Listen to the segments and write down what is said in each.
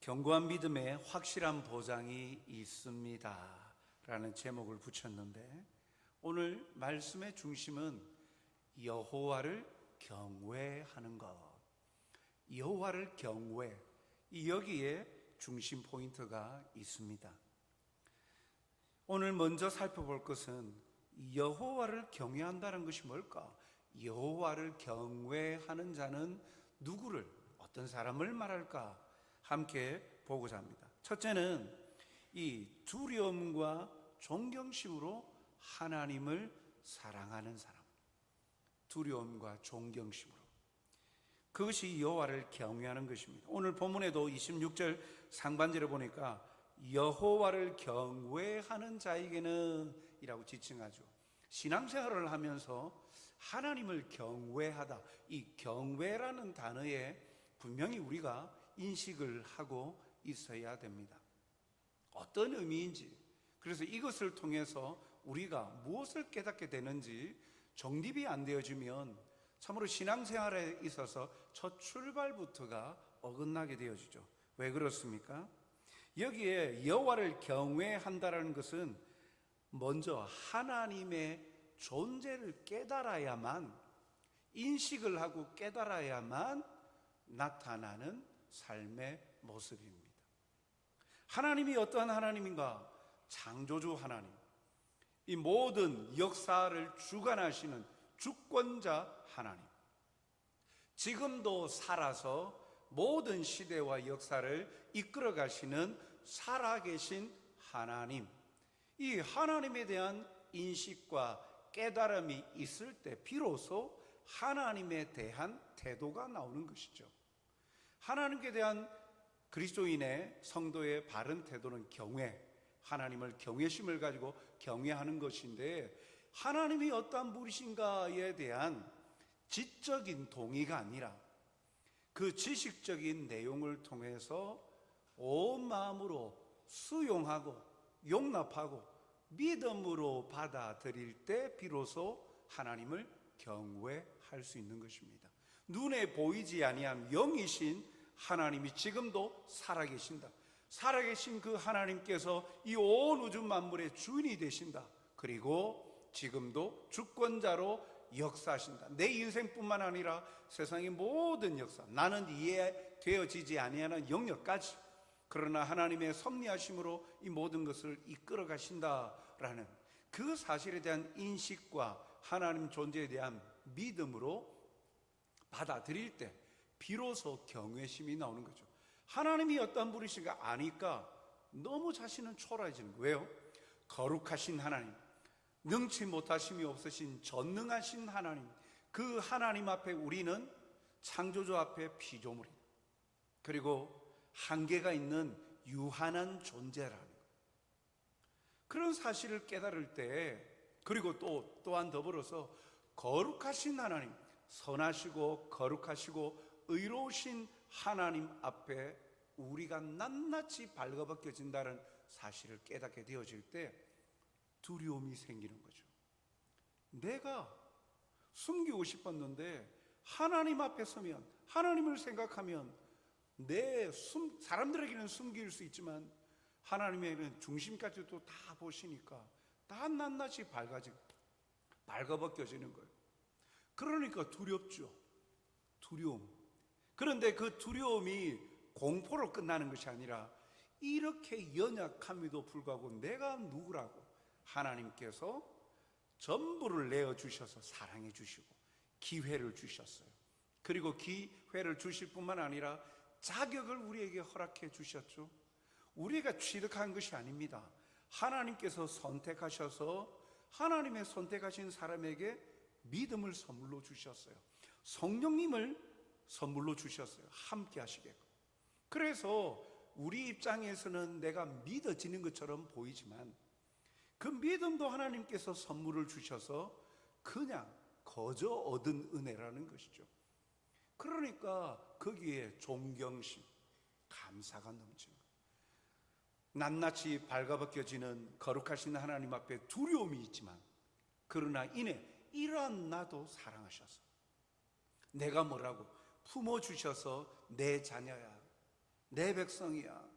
견고한 믿음에 확실한 보장이 있습니다 라는 제목을 붙였는데, 오늘 말씀의 중심은 여호와를 경외하는 것, 여호와를 경외, 여기에 중심 포인트가 있습니다. 오늘 먼저 살펴볼 것은 여호와를 경외한다는 것이 뭘까? 여호와를 경외하는 자는 누구를, 어떤 사람을 말할까? 함께 보고자 합니다. 첫째는 이 두려움과 존경심으로 하나님을 사랑하는 사람, 두려움과 존경심으로, 그것이 여호와를 경외하는 것입니다. 오늘 본문에도 26절 상반절에 보니까 여호와를 경외하는 자에게는 이라고 지칭하죠. 신앙생활을 하면서 하나님을 경외하다, 이 경외라는 단어에 분명히 우리가 인식을 하고 있어야 됩니다. 어떤 의미인지, 그래서 이것을 통해서 우리가 무엇을 깨닫게 되는지 정립이 안 되어지면 참으로 신앙생활에 있어서 첫 출발부터가 어긋나게 되어지죠. 왜 그렇습니까? 여기에 여호와를 경외한다라는 것은 먼저 하나님의 존재를 깨달아야만, 인식을 하고 깨달아야만 나타나는 삶의 모습입니다. 하나님이 어떠한 하나님인가? 창조주 하나님, 이 모든 역사를 주관하시는 주권자 하나님, 지금도 살아서 모든 시대와 역사를 이끌어 가시는 살아계신 하나님, 이 하나님에 대한 인식과 깨달음이 있을 때 비로소 하나님에 대한 태도가 나오는 것이죠. 하나님께 대한 그리스도인의 성도의 바른 태도는 경외, 하나님을 경외심을 가지고 경외하는 것인데, 하나님이 어떠한 분이신가에 대한 지적인 동의가 아니라 그 지식적인 내용을 통해서 온 마음으로 수용하고 용납하고 믿음으로 받아들일 때 비로소 하나님을 경외할 수 있는 것입니다. 눈에 보이지 아니한 영이신 하나님이 지금도 살아계신다. 살아계신 그 하나님께서 이 온 우주 만물의 주인이 되신다. 그리고 지금도 주권자로 역사하신다. 내 인생뿐만 아니라 세상의 모든 역사, 나는 이해되어지지 아니하는 영역까지, 그러나 하나님의 섭리하심으로 이 모든 것을 이끌어 가신다라는 그 사실에 대한 인식과 하나님 존재에 대한 믿음으로 받아들일 때 비로소 경외심이 나오는 거죠. 하나님이 어떤 분이신가 아니까 너무 자신은 초라해지는 거예요. 왜요? 거룩하신 하나님, 능치 못하심이 없으신 전능하신 하나님, 그 하나님 앞에 우리는 창조주 앞에 피조물이다. 그리고 한계가 있는 유한한 존재라는 것, 그런 사실을 깨달을 때, 그리고 또한 더불어서 거룩하신 하나님, 선하시고 거룩하시고 의로우신 하나님 앞에 우리가 낱낱이 발가벗겨진다는 사실을 깨닫게 되어질 때 두려움이 생기는 거죠. 내가 숨기고 싶었는데 하나님 앞에 서면, 하나님을 생각하면 사람들에게는 숨길 수 있지만 하나님에게는 중심까지도 다 보시니까 다 낱낱이 발가벗겨지는 거예요. 그러니까 두렵죠. 두려움. 그런데 그 두려움이 공포로 끝나는 것이 아니라 이렇게 연약함에도 불구하고 내가 누구라고 하나님께서 전부를 내어주셔서 사랑해 주시고 기회를 주셨어요. 그리고 기회를 주실 뿐만 아니라 자격을 우리에게 허락해 주셨죠. 우리가 취득한 것이 아닙니다. 하나님께서 선택하셔서 하나님의 선택하신 사람에게 믿음을 선물로 주셨어요. 성령님을 선물로 주셨어요. 함께 하시게끔. 그래서 우리 입장에서는 내가 믿어지는 것처럼 보이지만 그 믿음도 하나님께서 선물을 주셔서 그냥 거저 얻은 은혜라는 것이죠. 그러니까 거기에 존경심, 감사가 넘치는 거예요. 낱낱이 발가벗겨지는 거룩하신 하나님 앞에 두려움이 있지만, 그러나 이러한 나도 사랑하셔서 내가 뭐라고 품어주셔서 내 자녀야, 내 백성이야,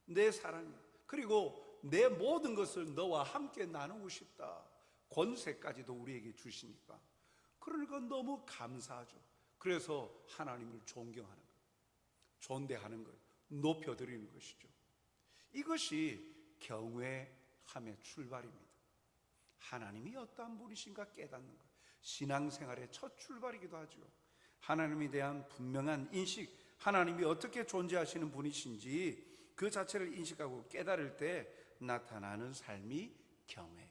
내 사랑이야. 그리고 내 모든 것을 너와 함께 나누고 싶다. 권세까지도 우리에게 주시니까. 그러니까 너무 감사하죠. 그래서 하나님을 존경하는 거예요. 존대하는 거예요. 높여드리는 것이죠. 이것이 경외함의 출발입니다. 하나님이 어떠한 분이신가 깨닫는 것, 신앙생활의 첫 출발이기도 하죠. 하나님에 대한 분명한 인식, 하나님이 어떻게 존재하시는 분이신지 그 자체를 인식하고 깨달을 때 나타나는 삶이 경외,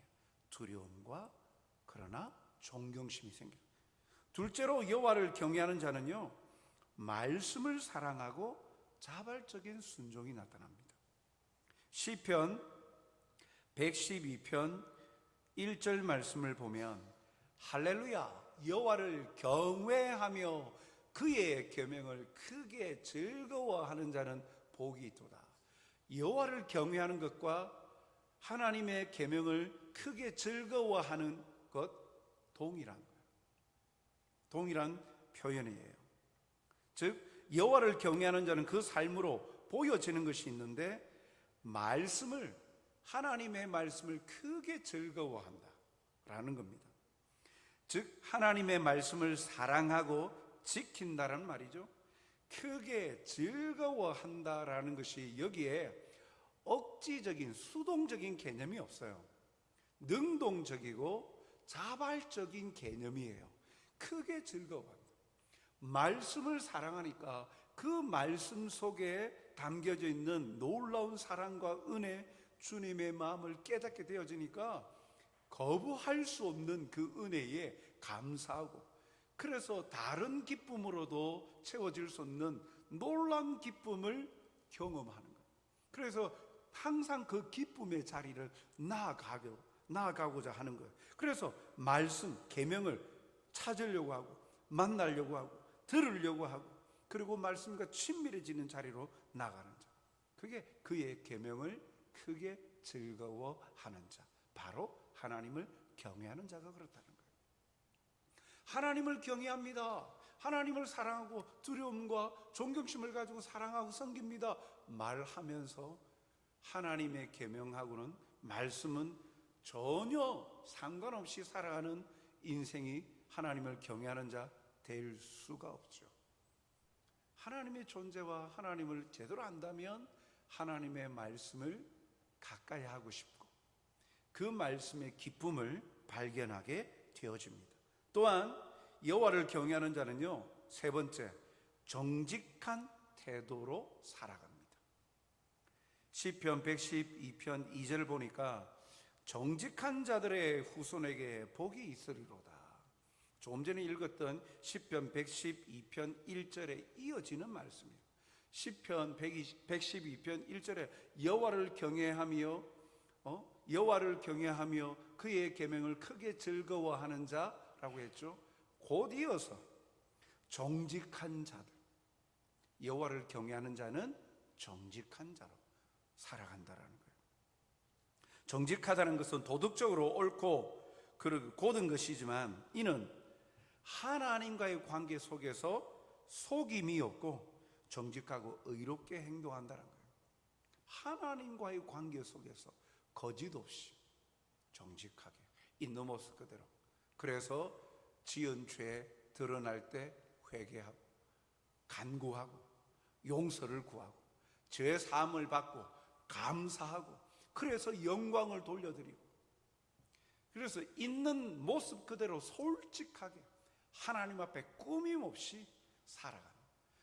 두려움과 그러나 존경심이 생겨요. 둘째로 여호와를 경외하는 자는요, 말씀을 사랑하고 자발적인 순종이 나타납니다. 시편 112편 1절 말씀을 보면 할렐루야, 여호와를 경외하며 그의 계명을 크게 즐거워하는 자는 복이 있도다. 여호와를 경외하는 것과 하나님의 계명을 크게 즐거워하는 것 동일한 거예요. 동일한 표현이에요. 즉 여호와를 경외하는 자는 그 삶으로 보여지는 것이 있는데, 말씀을, 하나님의 말씀을 크게 즐거워한다라는 겁니다. 즉 하나님의 말씀을 사랑하고 지킨다라는 말이죠. 크게 즐거워한다라는 것이 여기에 억지적인 수동적인 개념이 없어요. 능동적이고 자발적인 개념이에요. 크게 즐거워한다. 말씀을 사랑하니까 그 말씀 속에 담겨져 있는 놀라운 사랑과 은혜, 주님의 마음을 깨닫게 되어지니까 거부할 수 없는 그 은혜에 감사하고, 그래서 다른 기쁨으로도 채워질 수 없는 놀라운 기쁨을 경험하는 거예요. 그래서 항상 그 기쁨의 자리를 나아가고자 하는 거예요. 그래서 말씀, 계명을 찾으려고 하고, 만나려고 하고, 들으려고 하고, 그리고 말씀과 친밀해지는 자리로 나가는 자, 그게 그의 계명을 크게 즐거워하는 자, 바로 하나님을 경외하는 자가 그렇다는 거예요. 하나님을 경외합니다. 하나님을 사랑하고 두려움과 존경심을 가지고 사랑하고 섬깁니다 말하면서 하나님의 계명하고는, 말씀은 전혀 상관없이 살아가는 인생이 하나님을 경외하는 자 될 수가 없죠. 하나님의 존재와 하나님을 제대로 안다면 하나님의 말씀을 가까이 하고 싶고 그 말씀의 기쁨을 발견하게 되어집니다. 또한 여호와를 경외하는 자는요, 세 번째, 정직한 태도로 살아갑니다. 시편 112편 2절을 보니까 정직한 자들의 후손에게 복이 있으리로다. 조금 전에 읽었던 시편 112편 1절에 이어지는 말씀이에요. 시편 112편 1절에 여호와를 경외하며 그의 계명을 크게 즐거워하는 자라고 했죠. 곧 이어서 정직한 자들, 여호와를 경외하는 자는 정직한 자로 살아간다라는 거예요. 정직하다는 것은 도덕적으로 옳고 고든 것이지만, 이는 하나님과의 관계 속에서 속임이 없고 정직하고 의롭게 행동한다는 거예요. 하나님과의 관계 속에서 거짓 없이 정직하게 있는 모습 그대로, 그래서 지은 죄 드러날 때 회개하고 간구하고 용서를 구하고 죄 사함을 받고 감사하고, 그래서 영광을 돌려드리고, 그래서 있는 모습 그대로 솔직하게 하나님 앞에 꾸밈 없이 살아가는,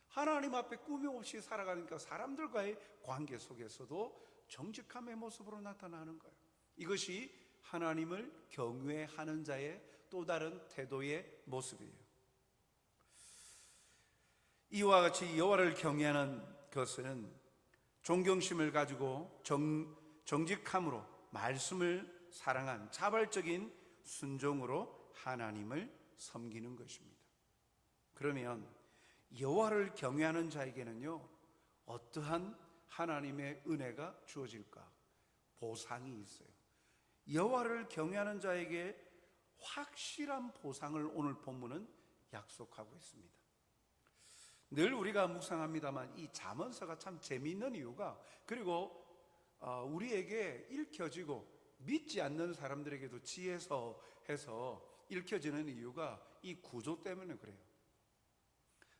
하나님 앞에 꾸밈 없이 살아가니까 사람들과의 관계 속에서도 정직함의 모습으로 나타나는 거예요. 이것이 하나님을 경외하는 자의 또 다른 태도의 모습이에요. 이와 같이 여호와를 경외하는 것은 존경심을 가지고 정직함으로 말씀을 사랑한 자발적인 순종으로 하나님을 섬기는 것입니다. 그러면 여호와를 경외하는 자에게는요, 어떠한 하나님의 은혜가 주어질까? 보상이 있어요. 여호와를 경외하는 자에게 확실한 보상을 오늘 본문은 약속하고 있습니다. 늘 우리가 묵상합니다만 이 잠언서가 참 재미있는 이유가, 그리고 우리에게 읽혀지고 믿지 않는 사람들에게도 지혜서 해서 읽혀지는 이유가 이 구조 때문에 그래요.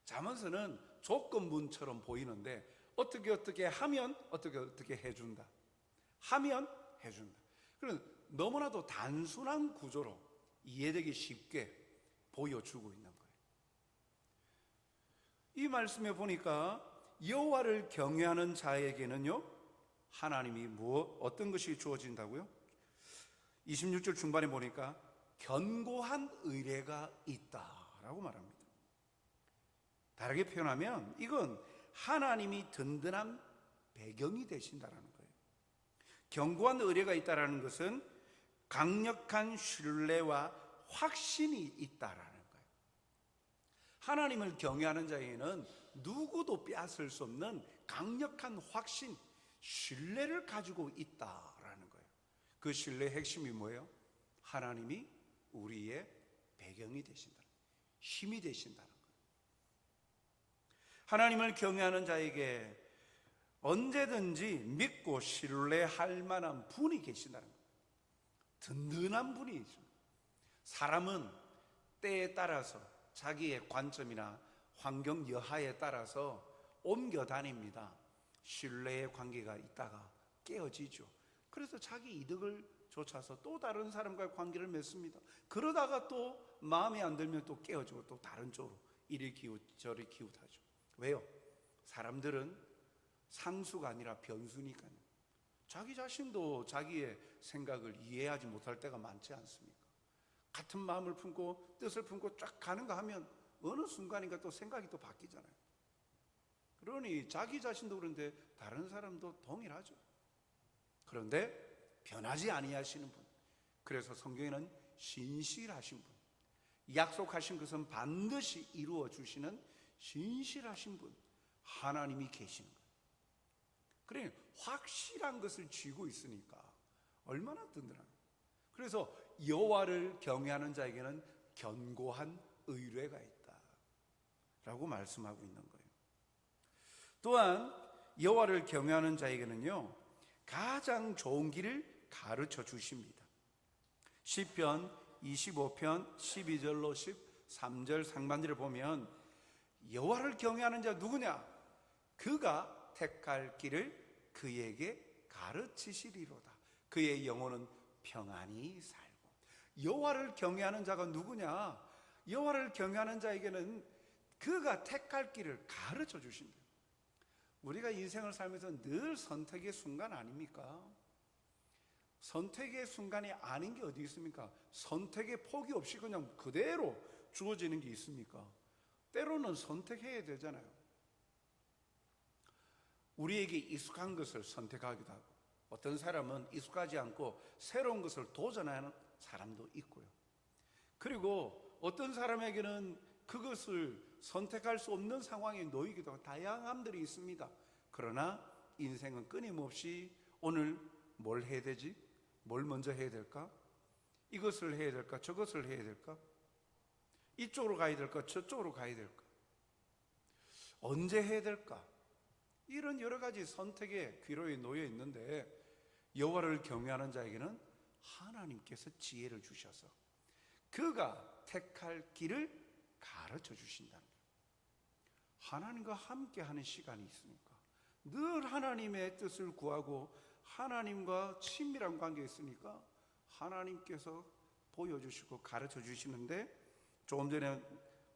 잠언서는 조건문처럼 보이는데 어떻게 하면 어떻게 해준다, 하면 해준다. 그런 너무나도 단순한 구조로 이해되기 쉽게 보여주고 있는 거예요. 이 말씀에 보니까 여호와를 경외하는 자에게는요, 하나님이 어떤 것이 주어진다고요? 26절 중반에 보니까 견고한 의뢰가 있다라고 말합니다. 다르게 표현하면 이건 하나님이 든든한 배경이 되신다라는 거예요. 견고한 의뢰가 있다라는 것은 강력한 신뢰와 확신이 있다라는 거예요. 하나님을 경외하는 자에게는 누구도 빼앗을 수 없는 강력한 확신, 신뢰를 가지고 있다라는 거예요. 그 신뢰의 핵심이 뭐예요? 하나님이 우리의 배경이 되신다, 힘이 되신다는 거예요. 하나님을 경외하는 자에게 언제든지 믿고 신뢰할 만한 분이 계신다는 거예요. 든든한 분이 있습니다. 사람은 때에 따라서 자기의 관점이나 환경 여하에 따라서 옮겨 다닙니다. 신뢰의 관계가 있다가 깨어지죠. 그래서 자기 이득을 쫓아서 또 다른 사람과의 관계를 맺습니다. 그러다가 또 마음에 안 들면 또 깨어지고 또 다른 쪽으로 이리 저리 기웃하죠. 왜요? 사람들은 상수가 아니라 변수니까요. 자기 자신도 자기의 생각을 이해하지 못할 때가 많지 않습니까? 같은 마음을 품고 뜻을 품고 쫙 가는가 하면 어느 순간인가 또 생각이 또 바뀌잖아요. 그러니 자기 자신도 그런데 다른 사람도 동일하죠. 그런데 변하지 아니하시는 분, 그래서 성경에는 신실하신 분, 약속하신 것은 반드시 이루어 주시는 신실하신 분, 하나님이 계시는 거예요. 그래, 확실한 것을 쥐고 있으니까 얼마나 든든합니까? 그래서 여호와를 경외하는 자에게는 견고한 의뢰가 있다라고 말씀하고 있는 거예요. 또한 여호와를 경외하는 자에게는요, 가장 좋은 길을 가르쳐 주십니다. 시편 25편 12절로 13절 상반절을 보면 여호와를 경외하는 자 누구냐? 그가 택할 길을 그에게 가르치시리로다. 그의 영혼은 평안히 살고. 여호와를 경외하는 자가 누구냐? 여호와를 경외하는 자에게는 그가 택할 길을 가르쳐 주신다. 우리가 인생을 살면서 늘 선택의 순간 아닙니까? 선택의 순간이 아닌 게 어디 있습니까? 선택의 폭이 없이 그냥 그대로 주어지는 게 있습니까? 때로는 선택해야 되잖아요. 우리에게 익숙한 것을 선택하기도 하고, 어떤 사람은 익숙하지 않고 새로운 것을 도전하는 사람도 있고요. 그리고 어떤 사람에게는 그것을 선택할 수 없는 상황에 놓이기도 하고, 다양함들이 있습니다. 그러나 인생은 끊임없이 오늘 뭘 해야 되지? 뭘 먼저 해야 될까? 이것을 해야 될까? 저것을 해야 될까? 이쪽으로 가야 될까? 저쪽으로 가야 될까? 언제 해야 될까? 이런 여러 가지 선택의 기로에 놓여 있는데, 여호와를 경외하는 자에게는 하나님께서 지혜를 주셔서 그가 택할 길을 가르쳐 주신다는 거예요. 하나님과 함께 하는 시간이 있으니까 늘 하나님의 뜻을 구하고 하나님과 친밀한 관계에 있으니까 하나님께서 보여주시고 가르쳐 주시는데, 조금 전에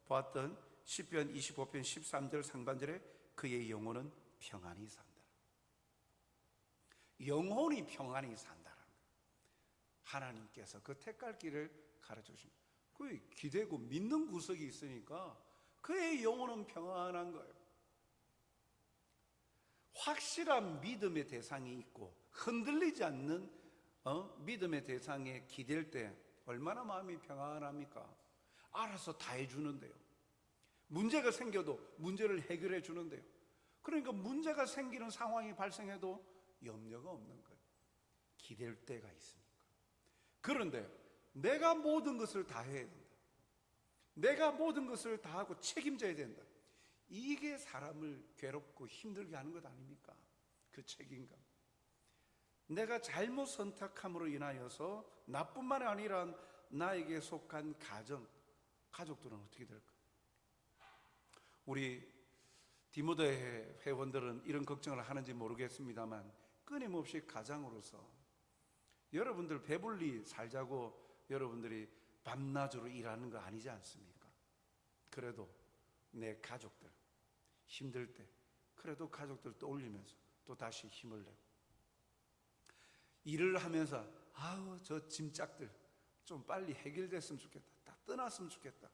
보았던 시편 25편 13절 상반절에 그의 영혼은 평안히 산다. 영혼이 평안히 산다는 거예요. 하나님께서 그 택할 길을 가르쳐 주십니다. 그 기대고 믿는 구석이 있으니까 그의 영혼은 평안한 거예요. 확실한 믿음의 대상이 있고 흔들리지 않는 믿음의 대상에 기댈 때 얼마나 마음이 평안합니까? 알아서 다 해주는데요. 문제가 생겨도 문제를 해결해 주는데요. 그러니까 문제가 생기는 상황이 발생해도 염려가 없는 거예요. 기댈 때가 있으니까. 그런데 내가 모든 것을 다 해야 된다. 내가 모든 것을 다 하고 책임져야 된다. 이게 사람을 괴롭고 힘들게 하는 것 아닙니까? 그 책임감. 내가 잘못 선택함으로 인하여서 나뿐만 아니라 나에게 속한 가족들은 어떻게 될까? 우리 디모데 회원들은 이런 걱정을 하는지 모르겠습니다만 끊임없이 가장으로서 여러분들 배불리 살자고 여러분들이 밤낮으로 일하는 거 아니지 않습니까? 그래도 내 가족들 힘들 때 그래도 가족들 떠올리면서 또 다시 힘을 내고 일을 하면서 아우 저 짐짝들 좀 빨리 해결됐으면 좋겠다, 다 떠났으면 좋겠다,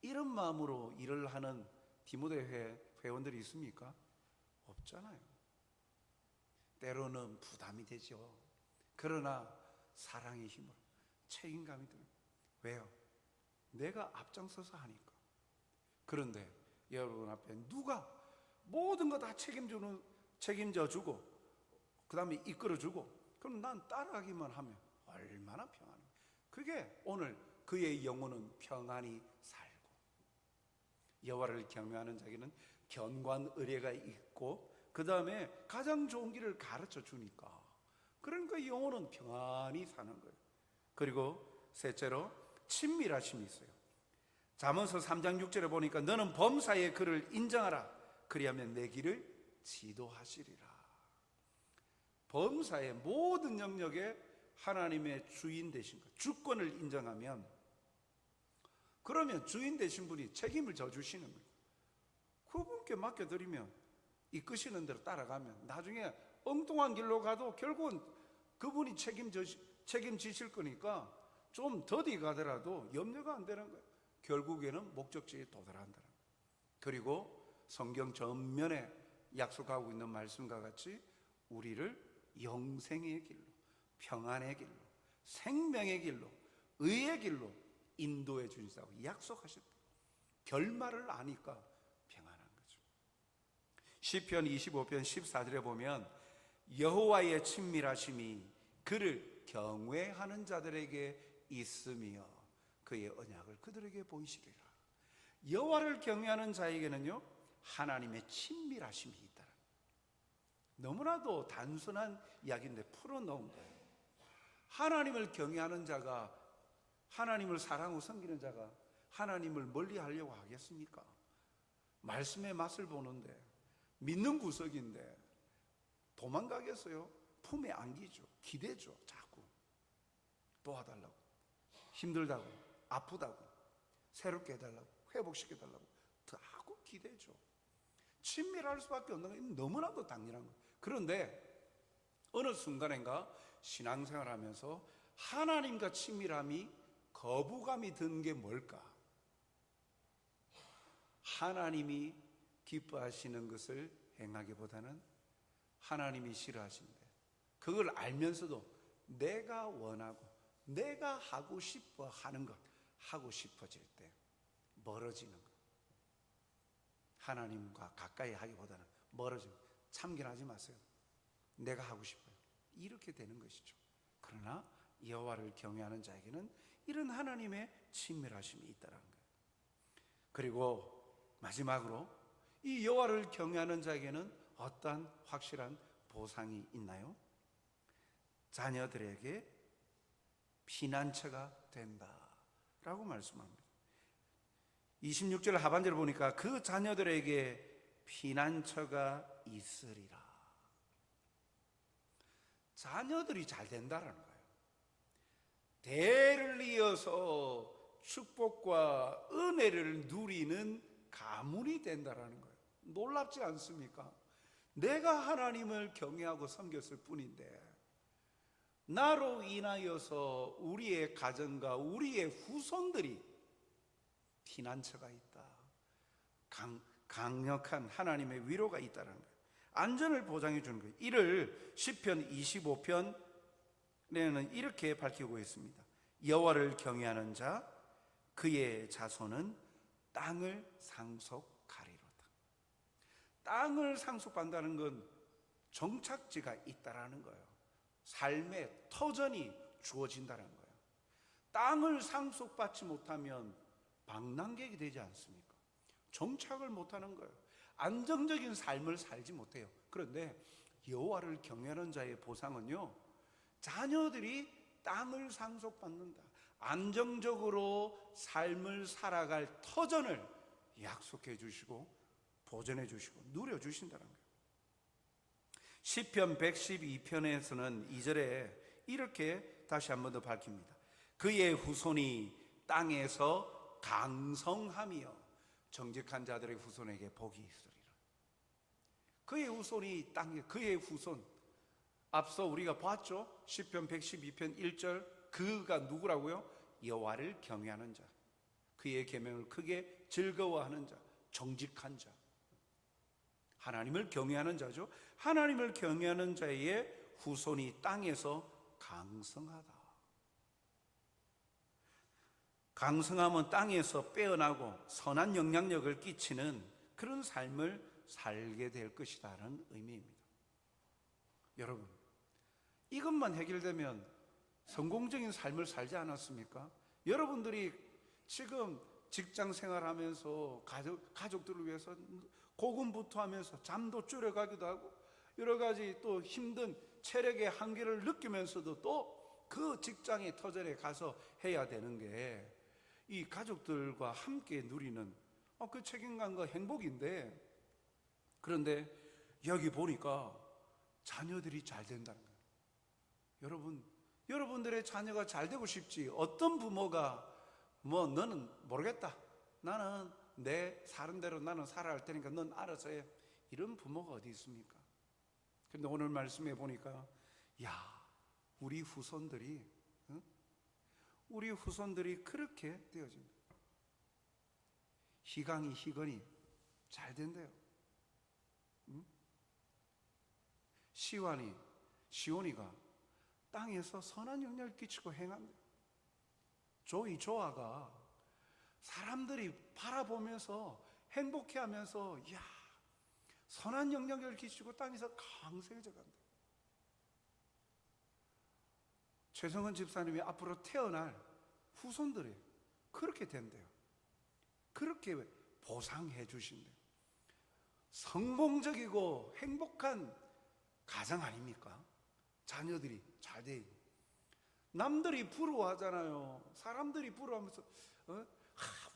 이런 마음으로 일을 하는 디모데 회원들이 있습니까? 없잖아요. 때로는 부담이 되죠. 그러나 사랑의 힘으로 책임감이 듭니다. 왜요? 내가 앞장서서 하니까. 그런데 여러분 앞에 누가 모든 거 다 책임져주고 그 다음에 이끌어주고 그럼 난 따라가기만 하면 얼마나 평안해. 그게 오늘 그의 영혼은 평안히 살고, 여호와를 경외하는 자에게는 견고한 의뢰가 있고 그 다음에 가장 좋은 길을 가르쳐 주니까, 그러니까 영혼은 평안히 사는 거예요. 그리고 셋째로 친밀하심이 있어요. 잠언서 3장 6절에 보니까 너는 범사의 그를 인정하라, 그리하면 내 길을 지도하시리라. 범사의 모든 영역에 하나님의 주인 되신 것, 주권을 인정하면, 그러면 주인 되신 분이 책임을 져주시는 거예요. 그분께 맡겨드리면 이끄시는 대로 따라가면 나중에 엉뚱한 길로 가도 결국은 그분이 책임지실 거니까 좀 더디 가더라도 염려가 안 되는 거예요. 결국에는 목적지에 도달한다는 거예요. 그리고 성경 전면에 약속하고 있는 말씀과 같이 우리를 영생의 길로, 평안의 길로, 생명의 길로, 의의 길로 인도해 주신다고 약속하셨다. 결말을 아니까 평안한 거죠. 시편 25편 14절에 보면 여호와의 친밀하심이 그를 경외하는 자들에게 있으며 그의 언약을 그들에게 보이시리라. 여호와를 경외하는 자에게는요 하나님의 친밀하심이 있다. 너무나도 단순한 이야기인데 풀어놓은 거예요. 하나님을 경외하는 자가, 하나님을 사랑하고 섬기는 자가 하나님을 멀리 하려고 하겠습니까? 말씀의 맛을 보는데, 믿는 구석인데 도망가겠어요? 품에 안기죠. 기대죠. 자꾸 도와달라고, 힘들다고, 아프다고, 새롭게 해달라고, 회복시켜달라고 자꾸 기대죠. 친밀할 수밖에 없는 건 너무나도 당연한 거예요. 그런데 어느 순간인가 신앙생활하면서 하나님과 친밀함이 거부감이 든 게 뭘까? 하나님이 기뻐하시는 것을 행하기보다는 하나님이 싫어하신대, 그걸 알면서도 내가 원하고 내가 하고 싶어 하는 것, 하고 싶어질 때 멀어지는 것. 하나님과 가까이 하기보다는 멀어지는 것. 참견하지 마세요. 내가 하고 싶어요. 이렇게 되는 것이죠. 그러나 여호와를 경외하는 자에게는 이런 하나님의 친밀하심이 있다는 거예요. 그리고 마지막으로 이 여호와를 경외하는 자에게는 어떠한 확실한 보상이 있나요? 자녀들에게 피난처가 된다라고 말씀합니다. 26절 하반절을 보니까 그 자녀들에게 피난처가 있으리라. 자녀들이 잘 된다라는 거예요. 대를 이어서 축복과 은혜를 누리는 가문이 된다라는 거예요. 놀랍지 않습니까? 내가 하나님을 경외하고 섬겼을 뿐인데 나로 인하여서 우리의 가정과 우리의 후손들이 피난처가 있다. 강력한 하나님의 위로가 있다는 거예요. 안전을 보장해 주는 거예요. 이를 시편 25편에는 이렇게 밝히고 있습니다. 여호와를 경외하는 자 그의 자손은 땅을 상속하리로다. 땅을 상속받는다는 건 정착지가 있다라는 거예요. 삶의 터전이 주어진다는 거예요. 땅을 상속받지 못하면 방랑객이 되지 않습니까? 정착을 못하는 거예요. 안정적인 삶을 살지 못해요. 그런데 여호와를 경외하는 자의 보상은요, 자녀들이 땅을 상속받는다, 안정적으로 삶을 살아갈 터전을 약속해 주시고 보전해 주시고 누려 주신다는 거예요. 시편 112편에서는 2절에 이렇게 다시 한 번 더 밝힙니다. 그의 후손이 땅에서 강성하며 정직한 자들의 후손에게 복이 있으리라. 그의 후손이 땅에, 그의 후손, 앞서 우리가 봤죠? 시편 112편 1절, 그가 누구라고요? 여호와를 경외하는 자, 그의 계명을 크게 즐거워하는 자, 정직한 자, 하나님을 경외하는 자죠. 하나님을 경외하는 자의 후손이 땅에서 강성하다. 강성함은 땅에서 빼어나고 선한 영향력을 끼치는 그런 삶을 살게 될 것이다라는 의미입니다. 여러분, 이것만 해결되면 성공적인 삶을 살지 않았습니까? 여러분들이 지금 직장 생활하면서 가족들을 위해서 고군분투하면서 잠도 줄여가기도 하고 여러 가지 또 힘든 체력의 한계를 느끼면서도 또 그 직장의 터전에 가서 해야 되는 게 이 가족들과 함께 누리는 그 책임감과 행복인데, 그런데 여기 보니까 자녀들이 잘 된다는 거예요. 여러분, 여러분들의 자녀가 잘 되고 싶지, 어떤 부모가 너는 모르겠다, 나는 내 사는 대로 나는 살아야 할 테니까 넌 알아서 해, 이런 부모가 어디 있습니까? 그런데 오늘 말씀해 보니까 우리 후손들이 그렇게 되어집니다. 희강이 희건이 잘 된대요. 시온이가 땅에서 선한 영향을 끼치고 행한대요. 조아가 사람들이 바라보면서 행복해하면서 선한 영향력을 끼치고 땅에서 강성해져 간다. 최성은 집사님이 앞으로 태어날 후손들이 그렇게 된대요. 그렇게 보상해 주신대요. 성공적이고 행복한 가정 아닙니까? 자녀들이 잘 되고 남들이 부러워하잖아요. 사람들이 부러워하면서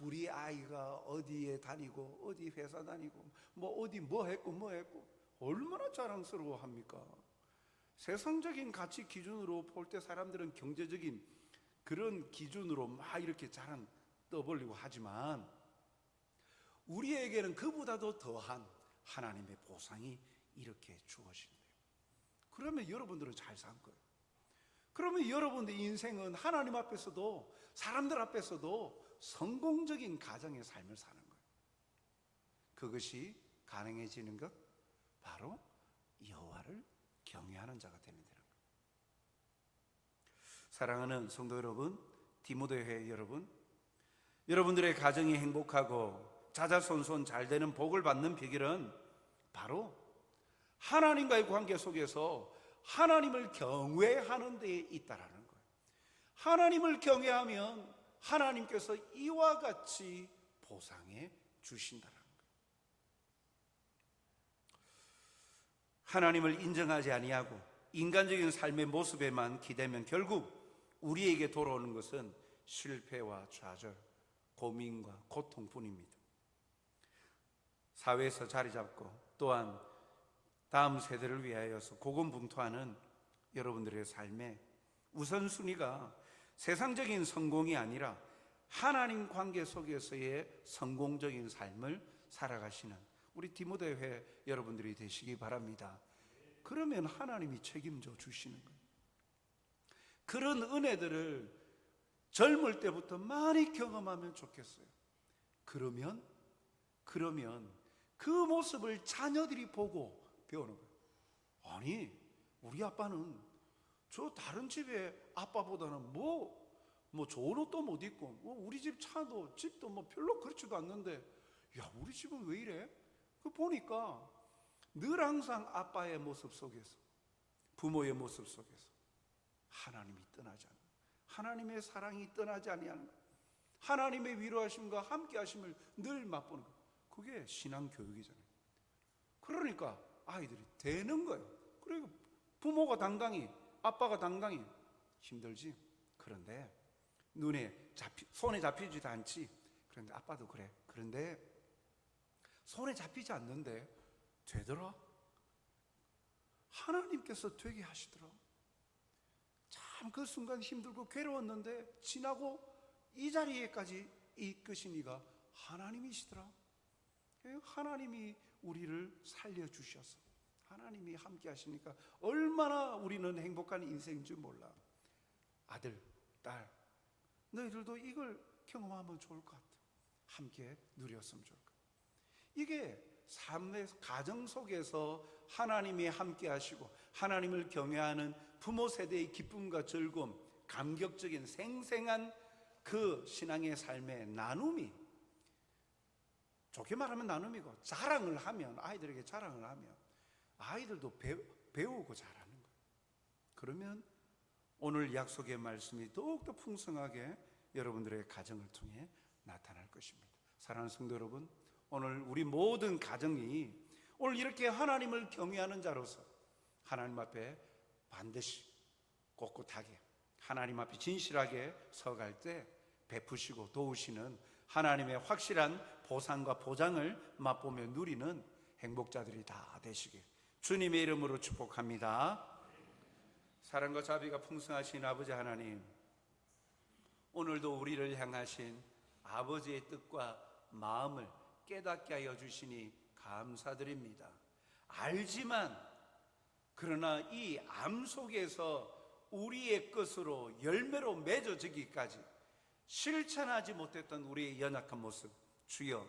우리 아이가 어디에 다니고 어디 회사 다니고 어디 뭐 했고 얼마나 자랑스러워합니까? 세상적인 가치 기준으로 볼 때 사람들은 경제적인 그런 기준으로 막 이렇게 자랑 떠벌리고 하지만 우리에게는 그보다도 더한 하나님의 보상이 이렇게 주어진대요. 그러면 여러분들은 잘 산 거예요. 그러면 여러분들 인생은 하나님 앞에서도 사람들 앞에서도 성공적인 가정의 삶을 사는 거예요. 그것이 가능해지는 것 바로 여호와를 경외하는 자가 되는 거예요. 사랑하는 성도 여러분, 디모데회 여러분, 여러분들의 가정이 행복하고 자자손손 잘 되는 복을 받는 비결은 바로 하나님과의 관계 속에서 하나님을 경외하는 데에 있다라는 거예요. 하나님을 경외하면 하나님께서 이와 같이 보상해 주신다라는 거예요. 하나님을 인정하지 아니하고 인간적인 삶의 모습에만 기대면 결국 우리에게 돌아오는 것은 실패와 좌절, 고민과 고통뿐입니다. 사회에서 자리 잡고 또한 다음 세대를 위하여서 고군분투하는 여러분들의 삶의 우선순위가 세상적인 성공이 아니라 하나님 관계 속에서의 성공적인 삶을 살아가시는 우리 디모데회 여러분들이 되시기 바랍니다. 그러면 하나님이 책임져 주시는 거예요. 그런 은혜들을 젊을 때부터 많이 경험하면 좋겠어요. 그러면 그 모습을 자녀들이 보고 배우는 거예요. 아니, 우리 아빠는 저 다른 집의 아빠보다는 뭐 좋은 옷도 못 입고 우리 집 집도 별로 그렇지도 않는데 우리 집은 왜 이래? 그 보니까 늘 항상 아빠의 모습 속에서, 부모의 모습 속에서 하나님이 떠나지 않는, 하나님의 사랑이 떠나지 아니하는, 하나님의 위로하심과 함께하심을 늘 맛보는 거예요. 그게 신앙 교육이잖아요. 그러니까 아이들이 되는 거예요. 그리고 부모가 당당히, 아빠가 당당히 힘들지. 그런데 손에 잡히지도 않지. 그런데 아빠도 그래. 그런데 손에 잡히지 않는데 되더라. 하나님께서 되게 하시더라. 참 그 순간 힘들고 괴로웠는데 지나고 이 자리에까지 이끄신 이가 하나님이시더라. 하나님이 우리를 살려주셔서 하나님이 함께 하시니까 얼마나 우리는 행복한 인생인 줄 몰라. 아들, 딸, 너희들도 이걸 경험하면 좋을 것 같아. 함께 누렸으면 좋을 것 같아. 이게 삶의 가정 속에서 하나님이 함께 하시고 하나님을 경외하는 부모 세대의 기쁨과 즐거움, 감격적인 생생한 그 신앙의 삶의 나눔이, 좋게 말하면 나눔이고, 자랑을 하면, 아이들에게 자랑을 하면 아이들도 배우고 자라는 거예요. 그러면 오늘 약속의 말씀이 더욱더 풍성하게 여러분들의 가정을 통해 나타날 것입니다. 사랑하는 성도 여러분, 오늘 우리 모든 가정이 오늘 이렇게 하나님을 경외하는 자로서 하나님 앞에 반드시 꼿꼿하게 하나님 앞에 진실하게 서갈 때 베푸시고 도우시는 하나님의 확실한 보상과 보장을 맛보며 누리는 행복자들이 다 되시길 주님의 이름으로 축복합니다. 사랑과 자비가 풍성하신 아버지 하나님, 오늘도 우리를 향하신 아버지의 뜻과 마음을 깨닫게 하여 주시니 감사드립니다. 알지만 그러나 이 암 속에서 우리의 것으로 열매로 맺어지기까지 실천하지 못했던 우리의 연약한 모습 주여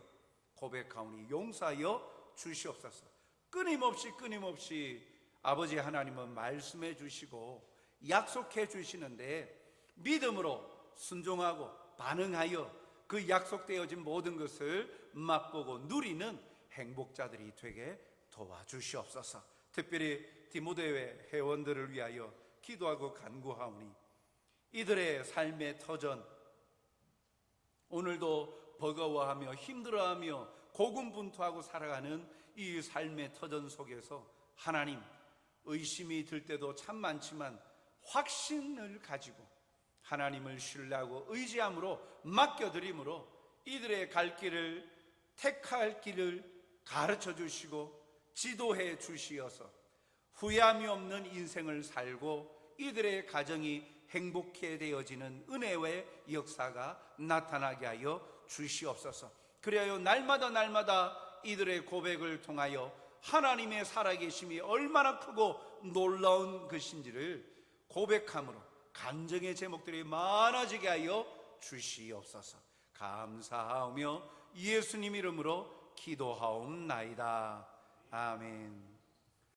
고백하오니 용서하여 주시옵소서. 끊임없이 아버지 하나님은 말씀해 주시고 약속해 주시는데 믿음으로 순종하고 반응하여 그 약속되어진 모든 것을 맛보고 누리는 행복자들이 되게 도와주시옵소서. 특별히 디모데의 회원들을 위하여 기도하고 간구하오니 이들의 삶의 터전, 오늘도 버거워하며 힘들어하며 고군분투하고 살아가는 이 삶의 터전 속에서 하나님, 의심이 들 때도 참 많지만 확신을 가지고 하나님을 신뢰하고 의지함으로 맡겨드림으로 이들의 갈 길을, 택할 길을 가르쳐 주시고 지도해 주시어서 후회함이 없는 인생을 살고 이들의 가정이 행복해 되어지는 은혜의 역사가 나타나게 하여 주시옵소서. 그리하여 날마다 이들의 고백을 통하여 하나님의 살아계심이 얼마나 크고 놀라운 것인지를 고백함으로 간증의 제목들이 많아지게 하여 주시옵소서. 감사하며 예수님 이름으로 기도하옵나이다. 아멘.